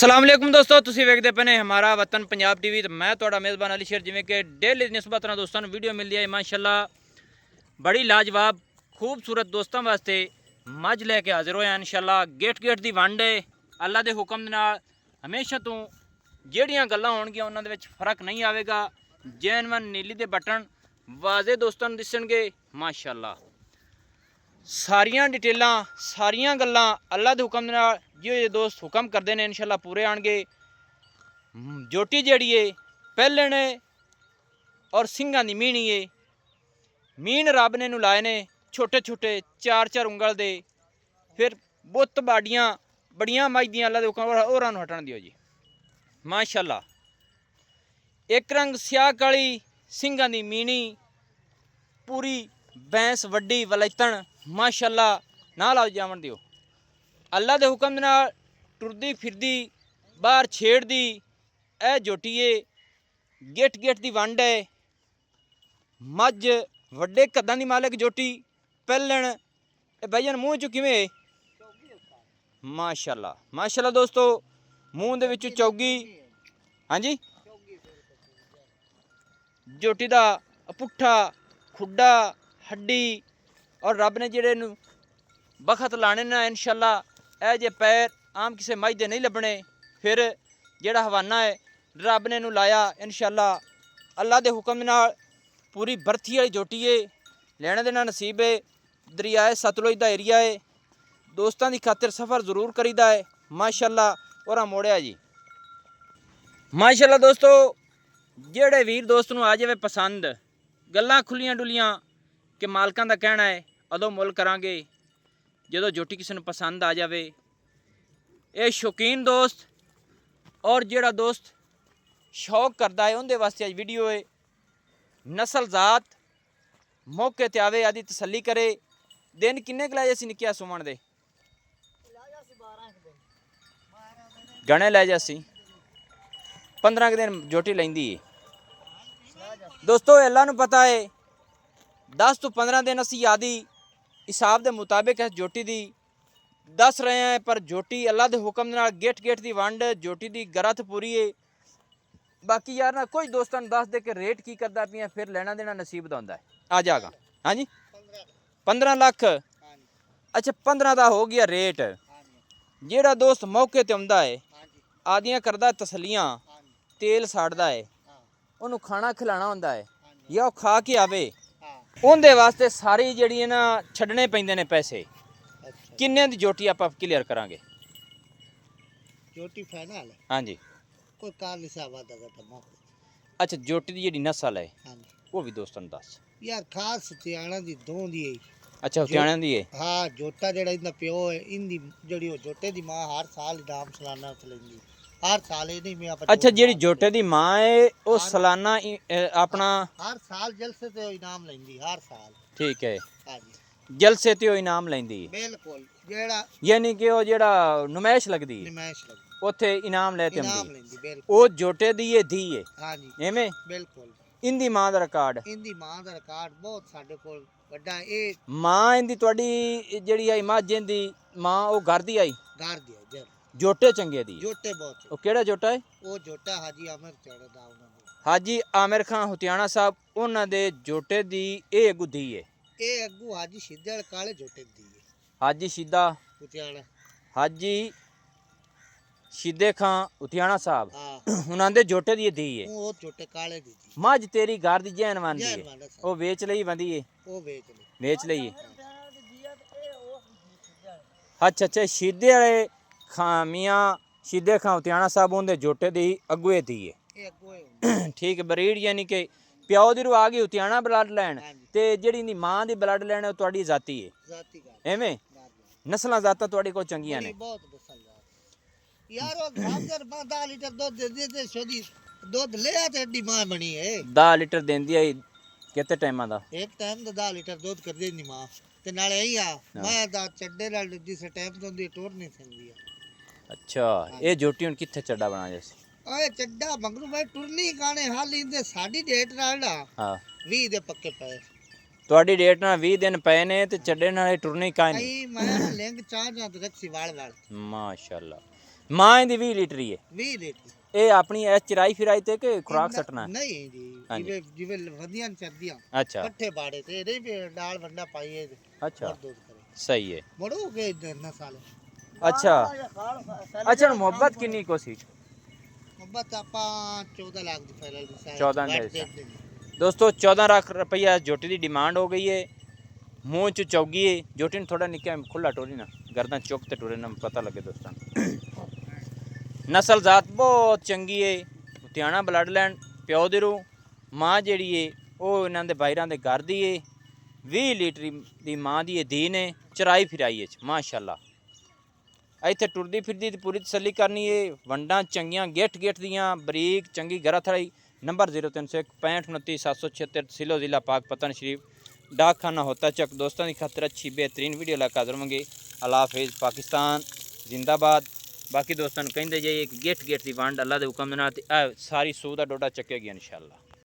ਸਲਾਮ ਅਲੈਕੁਮ ਦੋਸਤੋ, ਤੁਸੀਂ ਵੇਖਦੇ ਪਏ ਨੇ ਹਮਾਰਾ ਵਤਨ ਪੰਜਾਬ ਟੀਵੀ ਤੇ ਮੈਂ ਤੁਹਾਡਾ ਮੇਜ਼ਬਾਨ ਅਲੀ ਸ਼ੇਰ। ਜਿਵੇਂ ਕਿ ਡੇਲੀ ਨਿਸਬਤ ਨਾਲ ਦੋਸਤਾਂ ਨੂੰ ਵੀਡੀਓ ਮਿਲਦੀ ਹੈ ਮਾਸ਼ਾਅੱਲਾ ਬੜੀ ਲਾਜਵਾਬ ਖੂਬਸੂਰਤ ਦੋਸਤਾਂ ਵਾਸਤੇ ਮੱਝ ਲੈ ਕੇ ਹਾਜ਼ਰ ਹੋਇਆ ਇਨਸ਼ਾਅੱਲਾ। ਗੇਟ ਦੀ ਵੰਡ ਹੈ ਅੱਲਾ ਦੇ ਹੁਕਮ ਦੇ ਨਾਲ। ਹਮੇਸ਼ਾ ਤੋਂ ਜਿਹੜੀਆਂ ਗੱਲਾਂ ਹੋਣਗੀਆਂ ਉਹਨਾਂ ਦੇ ਵਿੱਚ ਫਰਕ ਨਹੀਂ ਆਵੇਗਾ। ਜੈਨਵਨ ਨੀਲੀ ਦੇ ਬਟਨ ਵਾਜ਼ੇ ਦੋਸਤਾਂ ਨੂੰ ਦਿਸਣਗੇ ਮਾਸ਼ਾਅੱਲਾ। ਸਾਰੀਆਂ ਡਿਟੇਲਾਂ ਸਾਰੀਆਂ ਗੱਲਾਂ ਅੱਲਾ ਦੇ ਹੁਕਮ ਦੇ ਨਾਲ जो दोस्त हुक्म करते हैं इंशाल्लाह पूरे आएंगे। जोटी जड़ी है पहलन और सिंघा की मीनी है। मीन रब ने लाए ने छोटे छोटे चार चार उंगल दे। फिर बुत बाड़ियाँ बड़ियाँ मझ दियाँ अल्लाह दे हुक्म होरां नूं हटण दिओ जी माशाअल्लाह। एक रंग स्याह काली सिंघा की मीनी पूरी भैंस वड्डी वलैतण माशाअल्लाह नाल आओ जावन दिओ। अल्लाह के हुक्म दे नाल टुरदी फिरदी बाहर छेड़दी ए जोटी है। गेट की वंड है। मझ वड्डे कद्दां दी मालिक जोटी पहलन भाईजान मूँह चो किवें माशाअल्लाह माशाअल्लाह दोस्तों। मूँह दे विच चौगी हाँ जी जोटी दा पुट्ठा खुड्डा हड्डी और रब ने जिहड़े नूं बखत लाने ना इंशाअल्लाह ए जे पैर आम किसी मझ दे नहीं लभने। फिर जिहड़ा हवाना है रब ने नूं लाया इंशाअल्लाह अल्लाह दे हुक्म नाल पूरी बरथी वाली जोटी है। लैणे देना नसीब है। दरियाए सतलुज दा एरिया है। दोस्तां दी खातिर सफ़र जरूर करीदा है माशाअल्लाह। और मोड़िया जी माशाअल्लाह दोस्तों। जिहड़े वीर दोस्त नूं आ जावे पसंद गल्लां खुलियां डुलियां कि मालकां दा कहना है अदों मुल करांगे ਜਦੋਂ जोटी किसी ਨੂੰ पसंद आ जाए। ये शौकीन दोस्त और ਜਿਹੜਾ दोस्त शौक करता है उनके वास्ते अज वीडियो है। नस्ल जात मौके ते आवे आदि तसली करे। दिन किन्ने क लै जासी निक्किया सुमन दे गणे लै जासी 15 दिन जोटी लैंदी है दोस्तों। अल्लाह नूं पता है 10 तो 15 दिन असी आदि हिसाब के मुताबिक इस जोटी की दस रहे हैं। पर जोटी अल्लाह के हुक्म नाल गेट की वंड जोटी की गरथ पूरी है। बाकी यार ना कुछ दोस्तों दस दे के रेट की करता पिया फिर लेना देना नसीब का होंदा है। आ जाएगा हाँ जी 15 लाख अच्छा 15 का हो गया रेट। जेड़ा दोस्त मौके ते आउंदा है आदियाँ करदा तसलियाँ तेल साड़दा है उन्होंने खाना खिलाना होंदा है या वो खा के आवे उनके वास्ते सारी जड़ी ना छड्डने पैंदे ने पैसे। किन्ने दी जोटी आप क्लीयर करांगे जोटी फाइनल हाँ जी कोई कार हिसाब आता घटा मौके। अच्छा जोटी दी जड़ी नस्ल है हाँ जी वो भी दोस्तों दस यार खास हथियाणा दी दो दी है। अच्छा हथियाणा दी है हाँ जोटा जेड़ा इंदा प्यो है इंदी जड़ी ओ जोटे दी मां हर साल दाम सालाना चलेंदी हर साल ये नहीं मैं आप। अच्छा जेड़ी जोटे दी मां है वो सालाना अपना हर साल जलसे ते इनाम लेंदी हर साल। ठीक है हाँ जी जलसे ते इनाम लेंदी बिल्कुल जेड़ा यानी कि वो जेड़ा नुमाइश लगदी है निमाइश लगी उत्थे इनाम लेते इनाम होंदी लेंदी बिल्कुल। वो जोटे दी है धी है हाँ जी एवें बिल्कुल। इंदी मां दा रिकॉर्ड इंदी मां दा रिकॉर्ड बहुत साडे कोल वड्डा ए। मां इंदी तुहाडी जेड़ी आई मझ इंदी मां वो घर दी आई गार दिया जर जोटे चंगे दी जोटे बहुत वो केड़ा जोटा है वो जोटा हाजी आमिर चढ़दा उन्हां दे हाजी आमिर खान हुतियाणा साहब उन्हां दे जोटे दी ए अगू धी है। ए अगू हाजी सिद्धड़ काले जोटे दी है हाजी सीधा कुतियाना हाजी शिदे खां हुतियाणा साहब हां उन्हां दे जोटे दी धी है। वो जोटे काले दी थी मझ तेरी घर दी जैनवान दी जैन है वाला सा वो बेच लई बंदी है वो बेच ले बेच लई है। अच्छा अच्छा शिदे वाले खां मियाँ शिदे खां हुतियाणा साहब उनके जोटे दी अगुए दी है। ए अगू है ठीक है बरीड यानी कि प्यो दी रू आ गई हुतियाणा ब्लड लैन हाँ जी ते जेड़ी इंदी मां दी ब्लड लैन है तुहाडी जाती है जाती का एवें गार नस्लां जातां तुहाडी कोल चंगियां ने। बहुत पसंद यार वो गाजर 10 लीटर दूध दे दे छोदी दूध ले आ ते एडी मां बनी है 10 लीटर देंदी है कितने टाइमां दा एक टाइम दा 10 लीटर दूध कर देनी मां ते नाले आई आ मैं दा चड्डे नाल जिस टाइम तो दी टोर नहीं सकदी है। अच्छा ये जोटी हुण कित्थे चड्डा बना जैसे ओए चड्डा मंगरू भाई टुरनी गाने हाल इंदे साडी डेट नाल ना हाँ 20 दे पक्के पे ਤੁਹਾਡੀ ਡੇਟ ਨਾਲ 20 ਦਿਨ ਪਏ ਨੇ ਤੇ ਚੱਡੇ ਨਾਲੇ ਟੁਰਨੀ ਕਾਇ ਨਹੀਂ आई मैं लिंग चाह जा तो रखसी वाल वाल ਮਾਸ਼ਾਅੱਲਾ। ਮਾਂ ਦੀ 20 ਲੀਟਰ ਹੀ ਹੈ 20 ਲੀਟਰ ਇਹ ਆਪਣੀ ਐਸ ਚਰਾਈ ਫਿਰਾਈ ਤੇ ਕਿ ਖੁਰਾਕ ਸਟਣਾ ਨਹੀਂ ਜੀ ਹਾਂਜੀ। ਜਿਵੇਂ ਵਧੀਆਂ ਚਰਦੀਆਂ ਅੱਛਾ ਪੱਠੇ ਬਾੜੇ ਤੇ ਇਹਦੇ ਵੀ ਨਾਲ ਵੰਡਾ ਪਾਈਏ ਅੱਛਾ ਹੋਰ ਦੁੱਧ ਕਰੇ ਸਹੀ ਹੈ ਮੜੋ ਕੇ ਨਸਲ ਅੱਛਾ ਮੁਹੱਬਤ ਕਿੰਨੀ ਕੋ ਸੀ ਮੁਹੱਬਤ ਆਪਾਂ 14 ਲੱਖ ਦੀ ਫਾਈਨਲ ਦੀ 14 ਦੇ ਦੋਸਤੋ 14 ਲੱਖ ਰੁਪਈਆ ਜੋਟੀ ਦੀ ਡਿਮਾਂਡ ਹੋ ਗਈ ਹੈ ਮੂੰਹ ਚ ਚੌਗੀ ਹੈ ਜੋਟੀ ਨੂੰ ਥੋੜਾ ਨਿੱਕਾ ਖੁੱਲਾ ਟੋਰੀ ਨਾ ਗਰਦਨ ਚੁੱਕ ਤੇ ਟੁਰੇ ਨਾ ਪਤਾ ਲੱਗੇ ਦੋਸਤਾਂ ਨੂੰ ਨਸਲ ਜ਼ਾਤ ਬਹੁਤ ਚੰਗੀ ਹੈ ਲੁਧਿਆਣਾ ਬਲੱਡ ਲਾਈਨ ਪਿਓ ਦੇ ਰੂ ਮਾਂ ਜਿਹੜੀ ਹੈ ਉਹ ਇਹਨਾਂ ਦੇ ਬਾਇਰਾਂ ਦੇ ਘਰ ਦੀ ਹੈ 20 ਲੀਟਰ ਦੀ ਮਾਂ ਦੀ ਇਹ ਦੀਨ ਹੈ ਚਰਾਈ ਫਿਰਾਈ ਚ ਮਾਸ਼ਾਅੱਲਾ ਇੱਥੇ ਟੁਰਦੀ ਫਿਰਦੀ ਤੇ ਪੂਰੀ ਤਸੱਲੀ ਕਰਨੀ ਹੈ ਵੰਡਾਂ ਚੰਗੀਆਂ ਗਿੱਠ ਦੀਆਂ ਬਰੀਕ ਚੰਗੀ ਗਰਾ ਥੜਾਈ ਨੰਬਰ 0301 6529 776 तहसील ज़िला पाक पतन शरीफ डाक खाना होता चक दोस्तों की खातर अच्छी बेहतरीन वीडियो लेकर हाजिर होंगे अल्लाह हाफिज़ पाकिस्तान जिंदाबाद बाकी दोस्तों कहेंगे जी एक गेट की वंड अल्लाह के हुक्म सारी सूह का डोडा चकेगी इंशाअल्लाह।